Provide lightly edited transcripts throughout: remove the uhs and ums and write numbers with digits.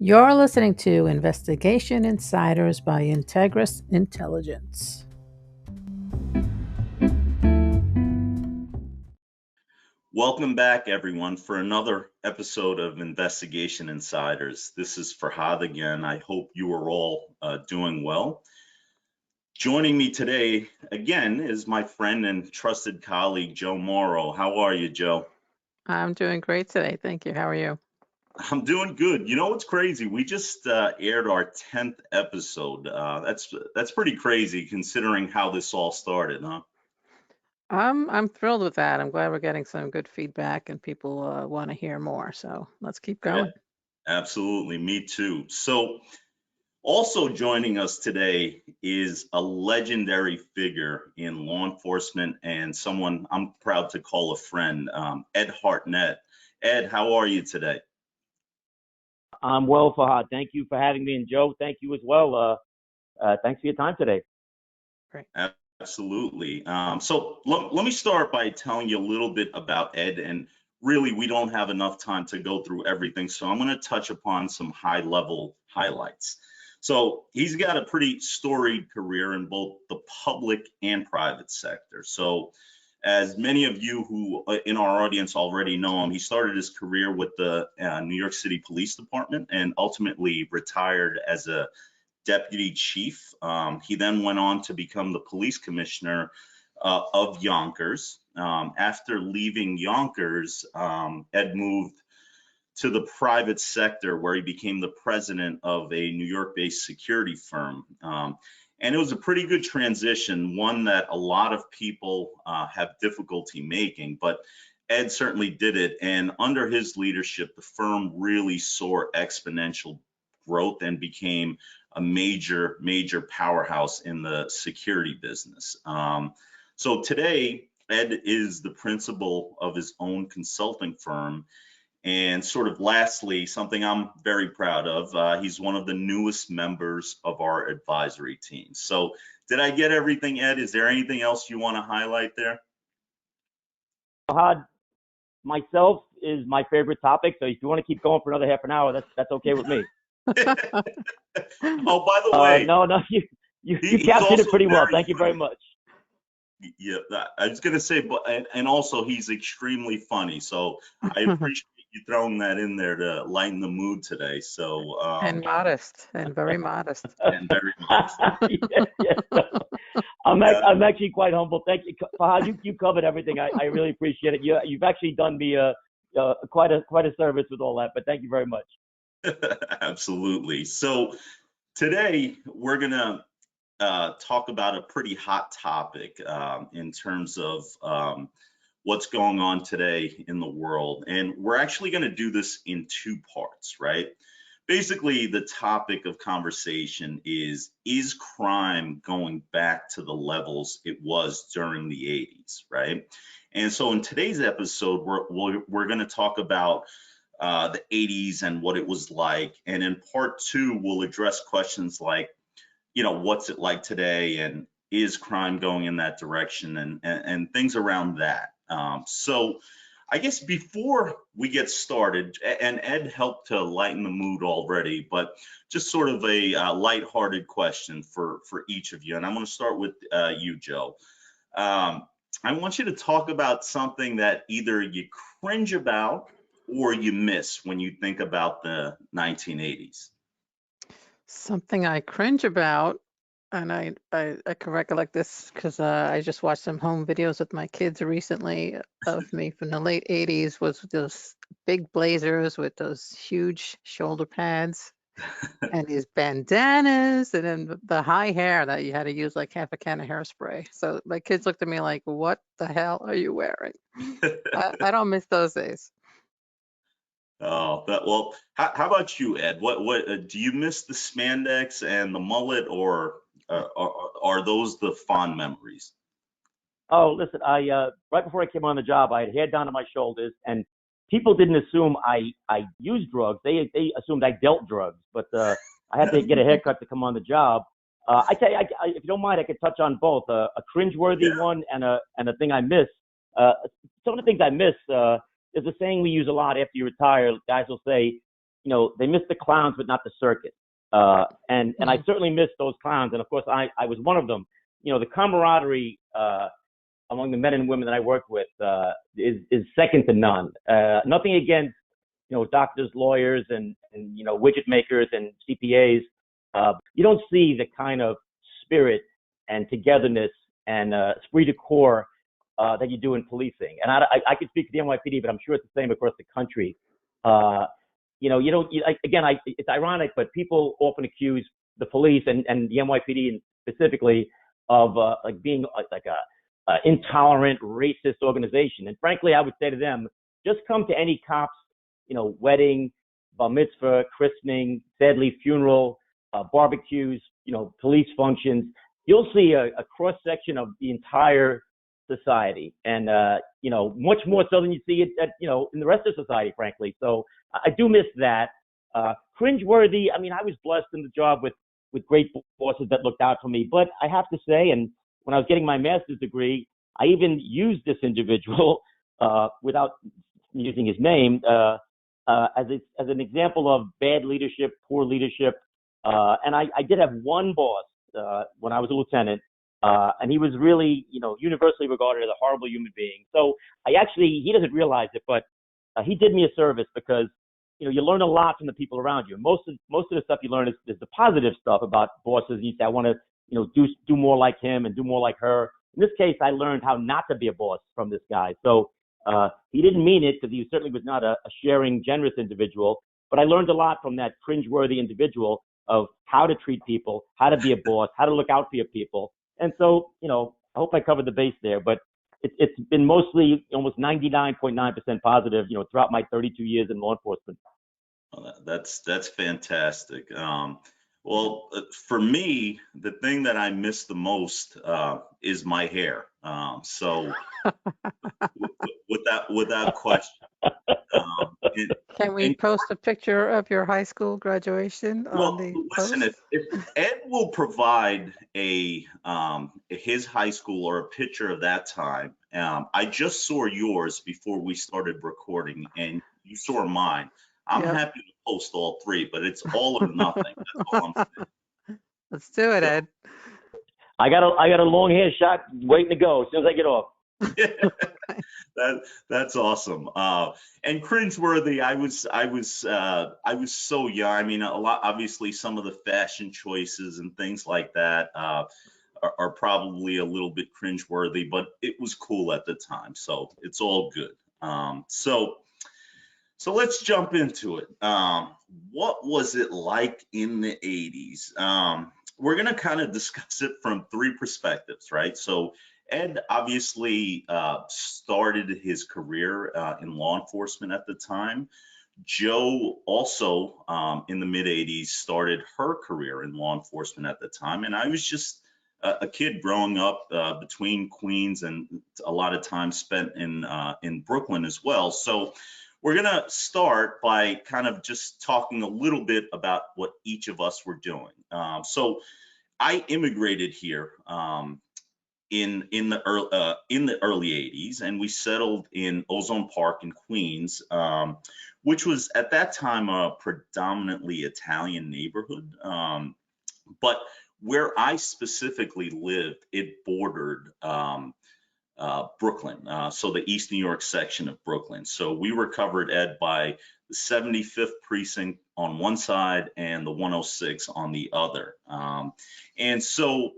You're listening to Investigation Insiders by Integris Intelligence. Welcome back, everyone, for another episode of Investigation Insiders. This is Forhad again. I hope you are all doing well. Joining me today, again, is my friend and trusted colleague, Joe Morrow. How are you, Joe? I'm doing great today. Thank you. How are you? I'm doing good. You know what's crazy? We just aired our 10th episode. That's pretty crazy considering how this all started, huh? I'm thrilled with that. I'm glad we're getting some good feedback and people want to hear more. So let's keep going. Absolutely, me too. So, also joining us today is a legendary figure in law enforcement and someone I'm proud to call a friend, Ed Hartnett. Ed, how are you today? I'm well, Fahad. Thank you for having me. And Joe, thank you as well. Thanks for your time today. Great. Absolutely. So let me start by telling you a little bit about Ed. And really, we don't have enough time to go through everything. So I'm going to touch upon some high-level highlights. So he's got a pretty storied career in both the public and private sector. So as many of you who in our audience already know him, he started his career with the New York City Police Department and ultimately retired as a deputy chief. He then went on to become the police commissioner of Yonkers. After leaving Yonkers, Ed moved to the private sector where he became the president of a New York-based security firm. And it was a pretty good transition, one that a lot of people have difficulty making, but Ed certainly did it. And under his leadership, the firm really saw exponential growth and became a major powerhouse in the security business. So today, Ed is the principal of his own consulting firm. And sort of lastly, something I'm very proud of, he's one of the newest members of our advisory team. So did I get everything, Ed? Is there anything else you want to highlight there? Fahad, myself is my favorite topic. So if you want to keep going for another half an hour, that's okay with me. Oh, by the way, no, you captured it pretty well. Thank you very much. Yeah, I was gonna say, but and also he's extremely funny. So I appreciate you throwing that in there to lighten the mood today. So and modest and very modest. And very modest. Yes. I'm actually quite humble. Thank you, Fahad. You covered everything. I really appreciate it. You've actually done me quite a service with all that. But thank you very much. Absolutely. So today we're gonna talk about a pretty hot topic in terms of what's going on today in the world. And we're actually going to do this in two parts, right? Basically, the topic of conversation is crime going back to the levels it was during the 80s, right? And so in today's episode, we're going to talk about the 80s and what it was like. And in part two, we'll address questions like, what's it like today, and is crime going in that direction, and things around that. So I guess before we get started, and Ed helped to lighten the mood already, but just sort of a lighthearted question for each of you. And I'm going to start with you, Joe. I want you to talk about something that either you cringe about or you miss when you think about the 1980s. Something I cringe about, and I can recollect this because I just watched some home videos with my kids recently of me from the late 80s, was those big blazers with those huge shoulder pads and these bandanas, and then the high hair that you had to use like half a can of hairspray. So my kids looked at me like, what the hell are you wearing? I don't miss those days. Oh, well, how about you, Ed? What do you miss, the spandex and the mullet, or are those the fond memories? Oh, listen, I right before I came on the job, I had hair down to my shoulders, and people didn't assume I used drugs. They assumed I dealt drugs, but I had to get a haircut to come on the job. I tell you, if you don't mind, I could touch on both a cringeworthy one and a thing I miss. Some of the things I miss. There's a saying we use a lot after you retire. Guys will say, they miss the clowns, but not the circus. And I certainly missed those clowns. And of course, I was one of them. The camaraderie among the men and women that I work with is second to none. Nothing against, doctors, lawyers, and widget makers and CPAs. You don't see the kind of spirit and togetherness and esprit de corps that you do in policing. And I can speak to the NYPD, but I'm sure it's the same across the country. It's ironic, but people often accuse the police and the NYPD specifically of being like a intolerant, racist organization. And frankly, I would say to them, just come to any cop's, wedding, bar mitzvah, christening, sadly funeral, barbecues, police functions. You'll see a cross section of the entire society, and much more so than you see it at in the rest of society, frankly. So I do miss that. Cringeworthy. I mean, I was blessed in the job with great bosses that looked out for me. But I have to say, and when I was getting my master's degree, I even used this individual without using his name as an example of bad leadership, poor leadership. And I did have one boss when I was a lieutenant. And he was really, universally regarded as a horrible human being. So he doesn't realize it, but he did me a service because, you learn a lot from the people around you. Most of the stuff you learn is the positive stuff about bosses. You say, I want to, do more like him and do more like her. In this case, I learned how not to be a boss from this guy. So he didn't mean it because he certainly was not a sharing, generous individual. But I learned a lot from that cringeworthy individual of how to treat people, how to be a boss, how to look out for your people. And so, I hope I covered the base there, but it's been mostly almost 99.9% positive, throughout my 32 years in law enforcement. Well, that's fantastic. Well, for me, the thing that I miss the most is my hair. So without question. Can we post a picture of your high school graduation on the listen, post? if Ed will provide his high school or a picture of that time, I just saw yours before we started recording, and you saw mine. I'm happy to post all three, but it's all or nothing. That's all I'm saying. Let's do it, Ed. I got a long hair shot waiting to go as soon as I get off. That's awesome. And cringeworthy, I was so young. I mean, a lot, obviously some of the fashion choices and things like that are probably a little bit cringeworthy, but it was cool at the time, so it's all good. So let's jump into it. What was it like in the 80s? We're gonna kind of discuss it from three perspectives, right? So Ed obviously started his career in law enforcement at the time. Jo also in the mid 80s started her career in law enforcement at the time. And I was just a kid growing up between Queens and a lot of time spent in Brooklyn as well. So we're gonna start by kind of just talking a little bit about what each of us were doing. So I immigrated here in the early 80s, and we settled in Ozone Park in Queens, which was at that time a predominantly Italian neighborhood. But where I specifically lived, it bordered Brooklyn, so the East New York section of Brooklyn. So we were covered, Ed, by the 75th precinct on one side and the 106 on the other. And so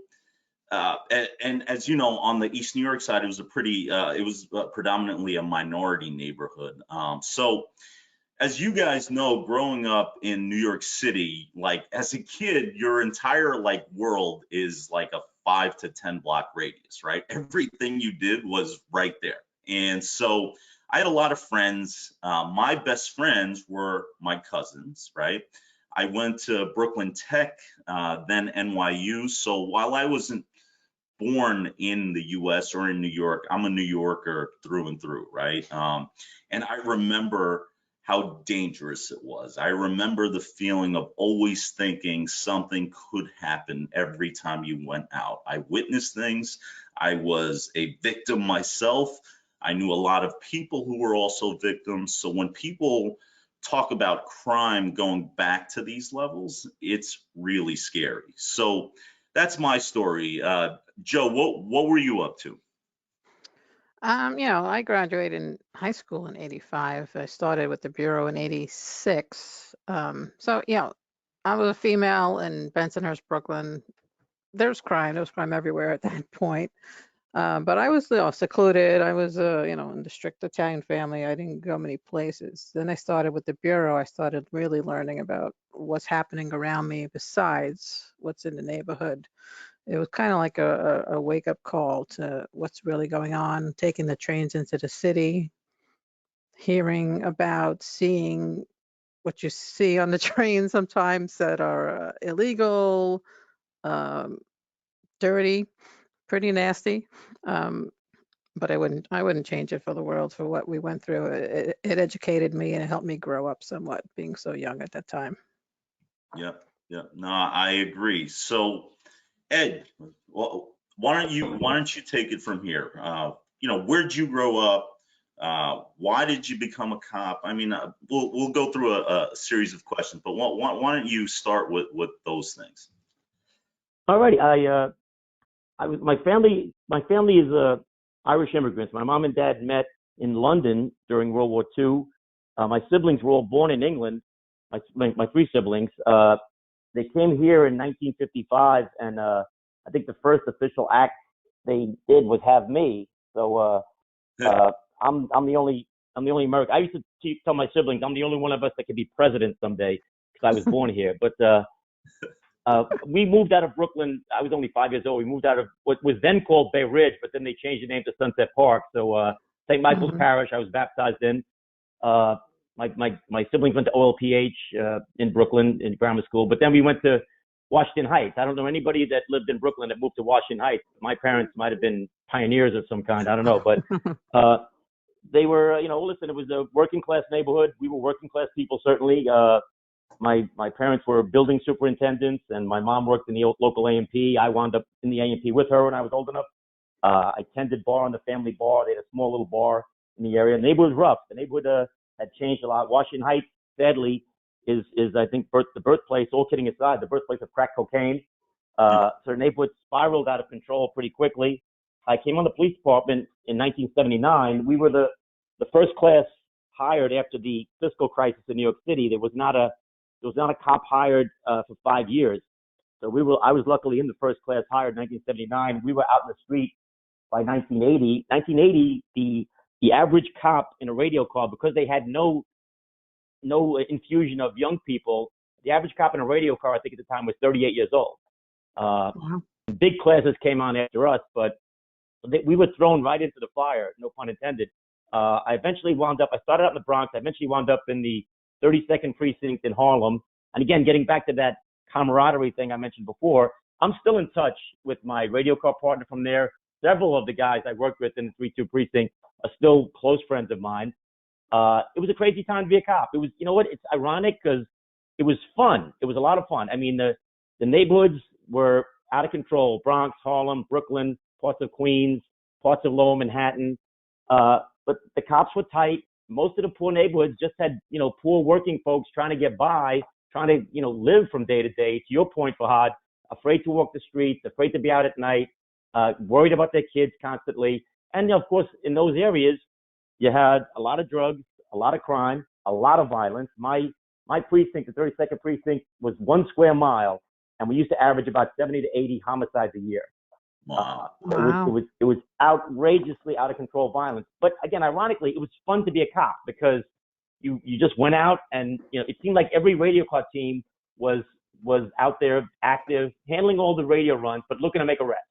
and as you know, on the East New York side, it was predominantly a minority neighborhood. So as you guys know, growing up in New York City, like as a kid, your entire world is like a 5 to 10 block radius, right? Everything you did was right there. And so I had a lot of friends. My best friends were my cousins, right? I went to Brooklyn Tech, then NYU. So while I wasn't born in the US or in New York, I'm a New Yorker through and through, right? And I remember how dangerous it was. I remember the feeling of always thinking something could happen every time you went out. I witnessed things. I was a victim myself. I knew a lot of people who were also victims. So when people talk about crime going back to these levels, it's really scary. So that's my story. Joe, what were you up to? I graduated in high school in 85. I started with the Bureau in 86. I was a female in Bensonhurst, Brooklyn. There's crime. There was crime everywhere at that point. But I was secluded. I was, in the strict Italian family. I didn't go many places. Then I started with the Bureau. I started really learning about what's happening around me besides what's in the neighborhood. It was kind of like a wake-up call to what's really going on, taking the trains into the city, hearing about, seeing what you see on the train sometimes that are illegal, um, dirty, pretty nasty. Um, but I wouldn't change it for the world for what we went through. It educated me and it helped me grow up somewhat, being so young at that time. Yep, yep. No, I agree. So, Ed, well, why don't you take it from here? Where'd you grow up? Why did you become a cop? I mean, we'll go through a series of questions, but why don't you start with those things? Alrighty, my family is Irish immigrants. My mom and dad met in London during World War II. My siblings were all born in England. My three siblings. They came here in 1955, and I think the first official act they did was have me. So I'm the only American. I used to tell my siblings I'm the only one of us that could be president someday because I was born here. But we moved out of Brooklyn. I was only 5 years old. We moved out of what was then called Bay Ridge, but then they changed the name to Sunset Park. So St. Michael's Parish, I was baptized in. My siblings went to OLPH in Brooklyn in grammar school, but then we went to Washington Heights. I don't know anybody that lived in Brooklyn that moved to Washington Heights. My parents might have been pioneers of some kind. I don't know, but they were, listen, it was a working class neighborhood. We were working class people, certainly. My parents were building superintendents, and my mom worked in the local A&P. I wound up in the A&P with her when I was old enough. I tended bar on the family bar. They had a small little bar in the area. The neighborhood was rough. The neighborhood had changed a lot. Washington Heights, sadly, is I think the birthplace. All kidding aside, the birthplace of crack cocaine. So the neighborhood spiraled out of control pretty quickly. I came on the police department in 1979. We were the first class hired after the fiscal crisis in New York City. There was not a cop hired for 5 years. So I was luckily in the first class hired in 1979. We were out in the street by 1980. 1980, the average cop in a radio car, because they had no infusion of young people, the average cop in a radio car, I think at the time, was 38 years old. Wow. Big classes came on after us, but we were thrown right into the fire, no pun intended. I started out in the Bronx. I eventually wound up in the 32nd precinct in Harlem. And again, getting back to that camaraderie thing I mentioned before, I'm still in touch with my radio car partner from there. Several of the guys I worked with in the 32 precinct are still close friends of mine. It was a crazy time to be a cop. It was, it's ironic because it was fun. It was a lot of fun. I mean, the neighborhoods were out of control. Bronx, Harlem, Brooklyn, parts of Queens, parts of Lower Manhattan. But the cops were tight. Most of the poor neighborhoods just had, poor working folks trying to get by, trying to, live from day to day. To your point, Forhad, afraid to walk the streets, afraid to be out at night, worried about their kids constantly. And of course, in those areas, you had a lot of drugs, a lot of crime, a lot of violence. My precinct, the 32nd precinct, was 1 square mile, and we used to average about 70 to 80 homicides a year. Wow. It was outrageously out of control violence. But again, ironically, it was fun to be a cop because you just went out and it seemed like every radio car team was out there active, handling all the radio runs, but looking to make arrests.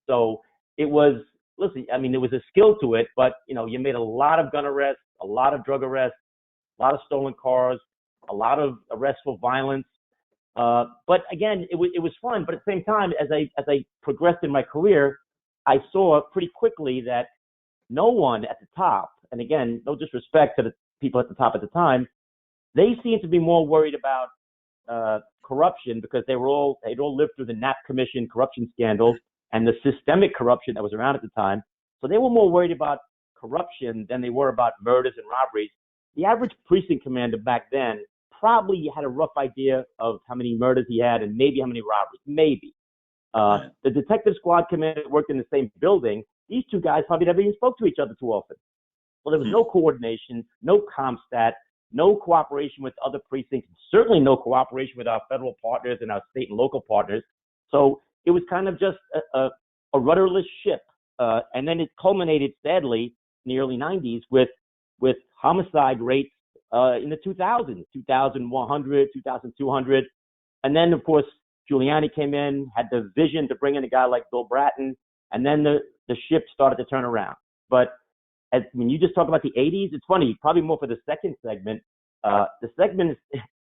So it was, listen, I mean, there was a skill to it, but you made a lot of gun arrests, a lot of drug arrests, a lot of stolen cars, a lot of arrests for violence. But again, it was fun. But at the same time, as I progressed in my career, I saw pretty quickly that no one at the top, and again, no disrespect to the people at the top at the time, they seemed to be more worried about corruption because they'd all lived through the Knapp Commission corruption scandals and the systemic corruption that was around at the time. So they were more worried about corruption than they were about murders and robberies. the average precinct commander back then probably had a rough idea of how many murders he had and maybe how many robberies, maybe. Right. The detective squad commander worked in the same building. These two guys probably never even spoke to each other too often. Well, there was no coordination, no ComStat, no cooperation with other precincts, certainly no cooperation with our federal partners and our state and local partners. So it was kind of just a rudderless ship. And then it culminated, sadly, in the early 90s with homicide rates in the 2000s, 2,100, 2,200. And then, of course, Giuliani came in, had the vision to bring in a guy like Bill Bratton, and then the ship started to turn around. But when you just talk about the 80s, it's funny, probably more for the second segment. The segment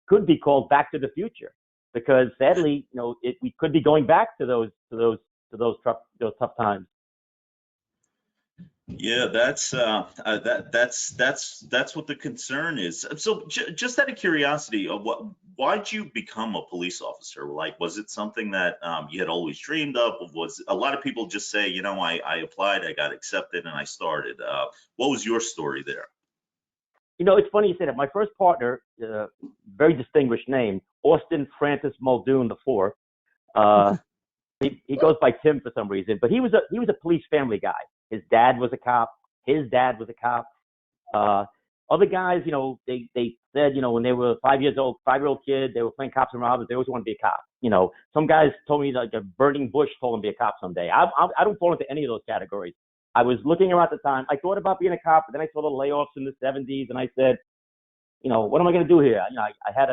could be called Back to the Future, because sadly, we could be going back to those tough times. Yeah, that's what the concern is. So just out of curiosity, why'd you become a police officer? Like, was it something that you had always dreamed of? Was a lot of people just say, I applied, I got accepted, and I started. What was your story there? It's funny you say that. My first partner, very distinguished name, Austin Francis Muldoon IV. He goes by Tim for some reason, but he was a police family guy. His dad was a cop. His dad was a cop. Other guys, they said, when they were 5 years old, 5-year-old kid, they were playing cops and robbers. They always wanted to be a cop. Some guys told me like a burning bush told them to be a cop someday. I don't fall into any of those categories. I was looking around at the time. I thought about being a cop, but then I saw the layoffs in the 70s, and I said, what am I going to do here? I had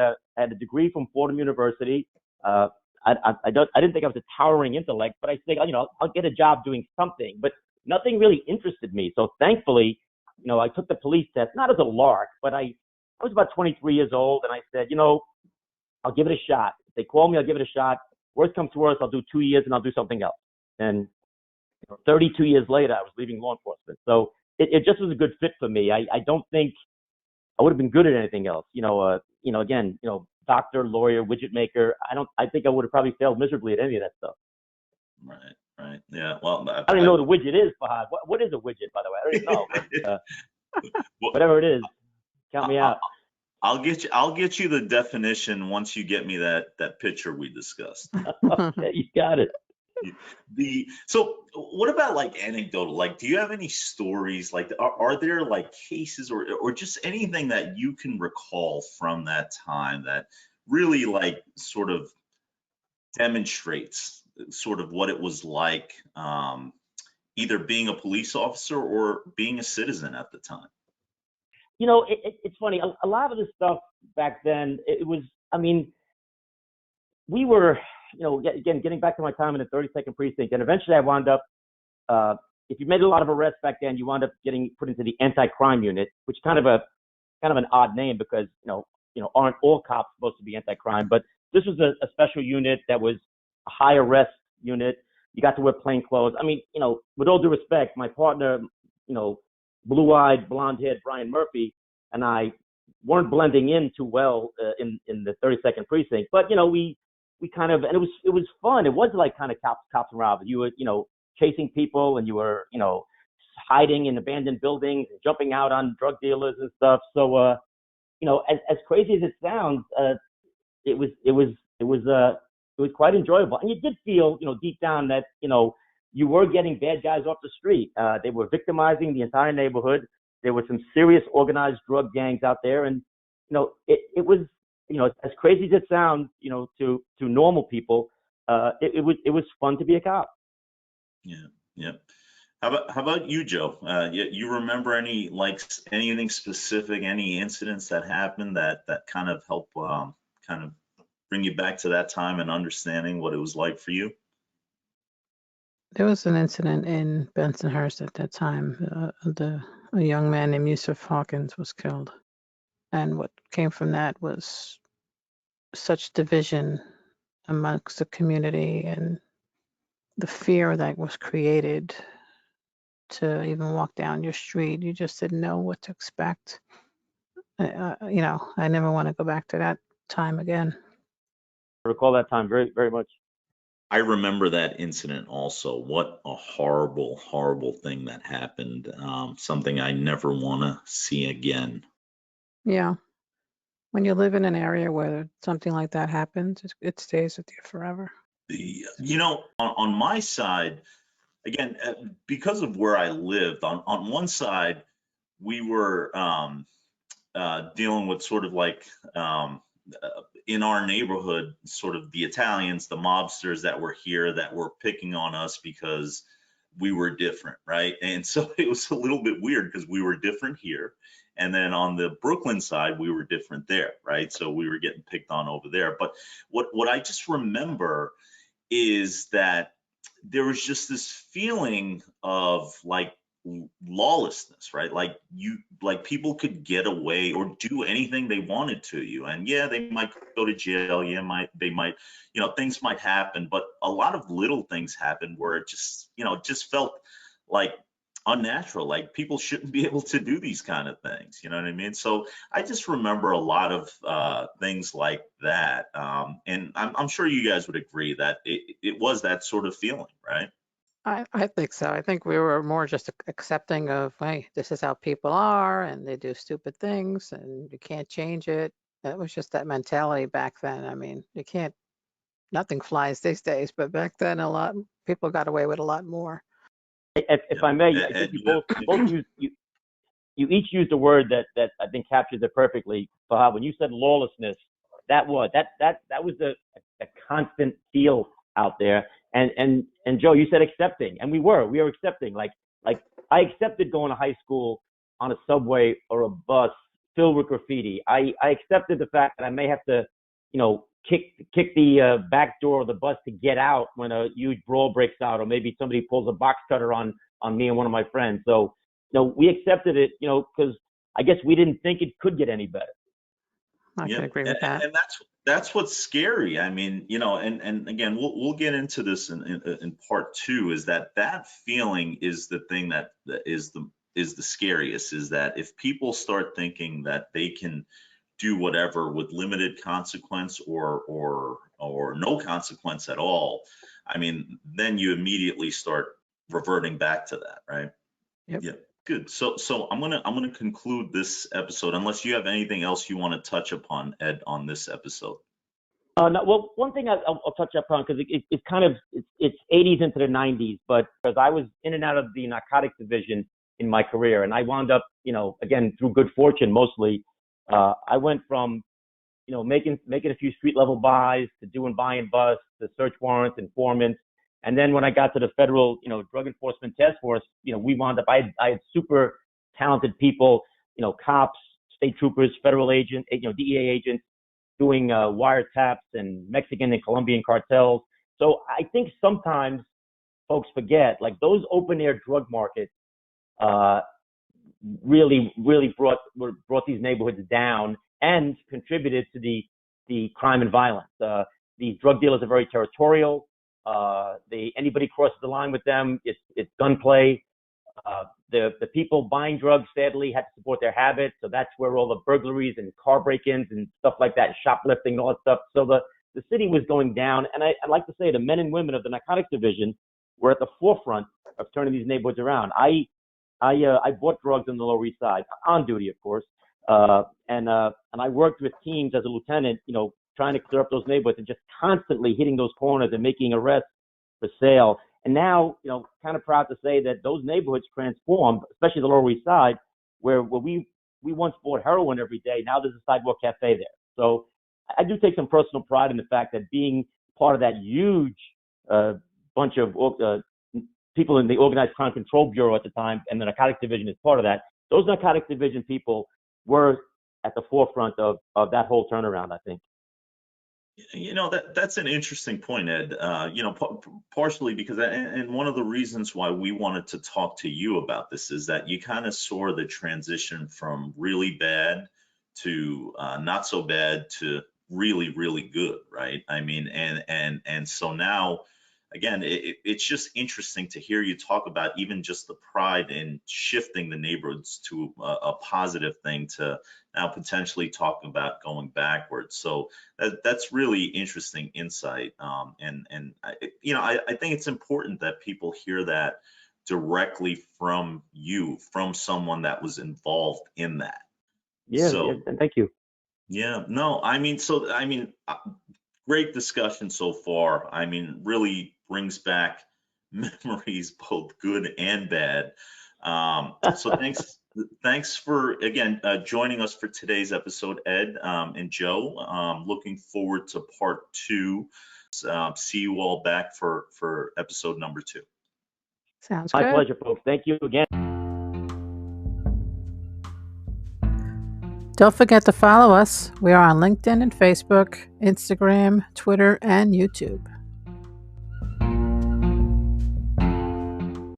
a degree from Fordham University. I didn't think I was a towering intellect, but I think, I'll get a job doing something. But nothing really interested me. So thankfully, I took the police test, not as a lark, but I was about 23 years old, and I said, I'll give it a shot. If they call me, I'll give it a shot. Worst comes to worst, I'll do 2 years and I'll do something else. And 32 years later, I was leaving law enforcement. So it just was a good fit for me. I don't think I would have been good at anything else. Again, doctor, lawyer, widget maker. I think I would have probably failed miserably at any of that stuff. Right. Yeah. Well, I don't even know what a widget is, Forhad. What is a widget, by the way? I don't even know. But, whatever it is, count me out. I'll get you the definition once you get me that picture we discussed. Okay, you got it. So what about like anecdotal? Like, do you have any stories? Like, are there like cases or just anything that you can recall from that time that really like sort of demonstrates sort of what it was like, either being a police officer or being a citizen at the time? It's funny. A lot of the stuff back then, it was, we were, again, getting back to my time in the 32nd precinct, and eventually I wound up, if you made a lot of arrests back then, you wound up getting put into the anti-crime unit, which kind of an odd name because, aren't all cops supposed to be anti-crime, but this was a special unit that was a high arrest unit. You got to wear plain clothes. With all due respect, my partner, blue-eyed, blonde-haired Brian Murphy and I weren't blending in too well in the 32nd precinct. But we kind of, and it was fun. It was like kind of cops and robbers. You were chasing people, and you were hiding in abandoned buildings and jumping out on drug dealers and stuff. So as crazy as it sounds, it was quite enjoyable. And you did feel deep down that you were getting bad guys off the street. They were victimizing the entire neighborhood. There were some serious organized drug gangs out there, and it was as crazy as it sounds, to normal people, it was fun to be a cop. Yeah. How about you, Joe? You remember anything specific, any incidents that happened that kind of help kind of bring you back to that time and understanding what it was like for you? There was an incident in Bensonhurst at that time. A young man named Yusuf Hawkins was killed. And what came from that was such division amongst the community and the fear that was created to even walk down your street. You just didn't know what to expect. I never want to go back to that time again. I recall that time very, very much. I remember that incident also. What a horrible, horrible thing that happened. Something I never want to see again. Yeah. When you live in an area where something like that happens, it stays with you forever. On my side, again, because of where I lived, on one side, we were dealing with sort of like in our neighborhood, sort of the Italians, the mobsters that were here that were picking on us because we were different, right? And so it was a little bit weird because we were different here. And then on the Brooklyn side, we were different there, right? So we were getting picked on over there. But what I just remember is that there was just this feeling of like lawlessness, right? Like people could get away or do anything they wanted to you. And yeah, they might go to jail. Yeah, they might, things might happen, but a lot of little things happen where it just, it just felt like unnatural. Like people shouldn't be able to do these kind of things. You know what I mean? So I just remember a lot of things like that. And I'm sure you guys would agree that it was that sort of feeling, right? I think so. I think we were more just accepting of, hey, this is how people are and they do stupid things and you can't change it. It was just that mentality back then. I mean, nothing flies these days, but back then people got away with a lot more. If I may, I think you each used a word that I think captures it perfectly. Fahad, when you said lawlessness, that was a constant feel out there. And Joe, you said accepting, and we were accepting. Like I accepted going to high school on a subway or a bus filled with graffiti. I accepted the fact that I may have to, kick the back door of the bus to get out when a huge brawl breaks out, or maybe somebody pulls a box cutter on me and one of my friends. So we accepted it, because I guess we didn't think it could get any better. I can Yep. agree with that. And that's what's scary. I mean, and again, we'll get into this in part two, is that feeling is the thing that is the scariest, is that if people start thinking that they can do whatever with limited consequence or no consequence at all, I mean, then you immediately start reverting back to that, right? Yep. Yeah. Good. So I'm gonna conclude this episode unless you have anything else you want to touch upon, Ed, on this episode. No, well, one thing I'll touch upon, because it's kind of it's 80s into the 90s, but because I was in and out of the narcotics division in my career, and I wound up, again through good fortune mostly, I went from making a few street level buys to doing buy and bust to search warrants, informants, and then when I got to the federal drug enforcement task force, we wound up I had super talented people, cops, state troopers, federal agents, DEA agents, doing wiretaps and Mexican and Colombian cartels. So I think sometimes folks forget, like, those open air drug markets really brought these neighborhoods down and contributed to the crime and violence. These drug dealers are very territorial. Anybody crosses the line with them, it's gunplay. The people buying drugs, sadly, had to support their habits, so that's where all the burglaries and car break-ins and stuff like that, shoplifting and all that stuff. So the city was going down, and I'd like to say the men and women of the narcotics division were at the forefront of turning these neighborhoods around. I bought drugs on the Lower East Side, on duty, of course, and I worked with teams as a lieutenant, trying to clear up those neighborhoods and just constantly hitting those corners and making arrests for sale. And now, kind of proud to say that those neighborhoods transformed, especially the Lower East Side, where we once bought heroin every day. Now there's a sidewalk cafe there. So I do take some personal pride in the fact that being part of that huge bunch of people in the Organized Crime Control Bureau at the time, and the narcotics division is part of that. Those narcotics division people were at the forefront of that whole turnaround, I think. That's an interesting point, Ed. Partially because, and one of the reasons why we wanted to talk to you about this is that you kind of saw the transition from really bad to not so bad to really, really good, right? I mean, and so now, again, it's just interesting to hear you talk about even just the pride in shifting the neighborhoods to a positive thing, to now potentially talking about going backwards. So that's really interesting insight. And I think it's important that people hear that directly from you, from someone that was involved in that. Yeah, So, yeah, and thank you. yeah, no, great discussion so far. I mean, really brings back memories, both good and bad. So thanks for again joining us for today's episode, Ed and Joe. Looking forward to part 2. See you all back for episode number 2. Sounds My good. pleasure, folks. Thank you again. Don't forget to follow us. We are on LinkedIn and Facebook, Instagram, Twitter, and YouTube.